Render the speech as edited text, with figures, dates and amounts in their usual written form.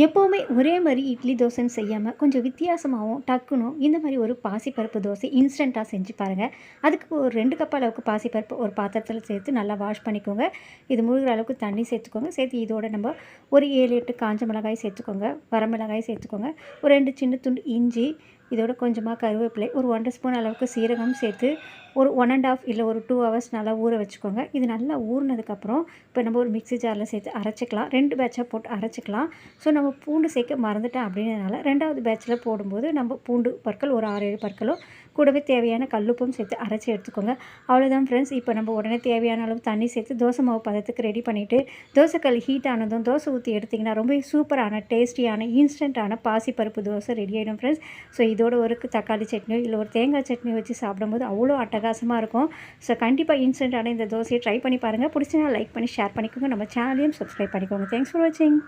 எப்போவுமே ஒரே மாரி இட்லி, தோசைன்னு செய்யாம, கொஞ்சம் வித்தியாசமாவும், டக்குனும் இந்த மாரி ஒரு பாசிப்பருப்பு தோசை இன்ஸ்டன்ட்டா செஞ்சு பாருங்க. அதுக்கு ஒரு 2 கப் அளவுக்கு பாசிப்பருப்பு ஒரு பாத்திரத்தில சேர்த்து நல்லா வாஷ் பண்ணிக்கோங்க. இது முழுகிற அளவுக்கு தண்ணி சேர்த்துக்கோங்க. சேர்த்து இதோட நம்ம ஒரு 7, 8 காஞ்ச மிளகாய் சேர்த்துக்கோங்க. வரமிளகாய் சேர்த்துக்கோங்க. ஒரு 2 சின்ன துண்டு இஞ்சி, இதோட கொஞ்சமா கருவேப்பிலை, ஒரு 1 1/2 ஸ்பூன் அளவுக்கு சீரகம் சேர்த்து ஒரு 1 1/2 இல்ல ஒரு 2 ஹவர்ஸ் நல்லா ஊற வச்சுக்கோங்க. இது நல்லா ஊறினதுக்கப்புறம், இப்போ நம்ம ஒரு மிக்ஸி ஜார்ல சேர்த்து அரைச்சிக்கலாம். 2 பேட்சா போட்டு அரைச்சிக்கலாம். ஸோ நம்ம பூண்டு சேர்க்க மறந்துட்டேன் அப்படின்றதுனால 2வது பேட்ச்சில் போடும்போது நம்ம பூண்டு பற்கள் ஒரு 6, 7 பற்களும் கூடவே தேவையான கல்லுப்பும் சேர்த்து அரைச்சி எடுத்துக்கோங்க. அவ்வளோதான் ஃப்ரெண்ட்ஸ். இப்போ நம்ம உடனே தேவையான அளவு தண்ணி சேர்த்து தோசை மாவு பதத்துக்கு ரெடி பண்ணிவிட்டு, தோசைக்கல் ஹீட் ஆனதும் தோசை ஊற்றி எடுத்திங்கன்னா ரொம்ப சூப்பரான, டேஸ்டியான, இன்ஸ்டன்ட்டான பாசிப்பருப்பு தோசை ரெடி ஆகிடும் ஃப்ரெண்ட்ஸ். ஸோ இதோட ஒரு தக்காளி சட்னியோ இல்லை ஒரு தேங்காய் சட்னியோ வச்சு சாப்பிடும்போது அவ்வளோ அட்டகாசமாக இருக்கும். ஸோ கண்டிப்பாக இன்ஸ்டன்ட்டான இந்த தோசையை ட்ரை பண்ணி பாருங்கள். பிடிச்சினா லைக் பண்ணி ஷேர் பண்ணிக்கோங்க. நம்ம சேனலையும் சப்ஸ்கிரைப் பண்ணிக்கோங்க. தேங்க்ஸ் ஃபார் வாட்சிங்.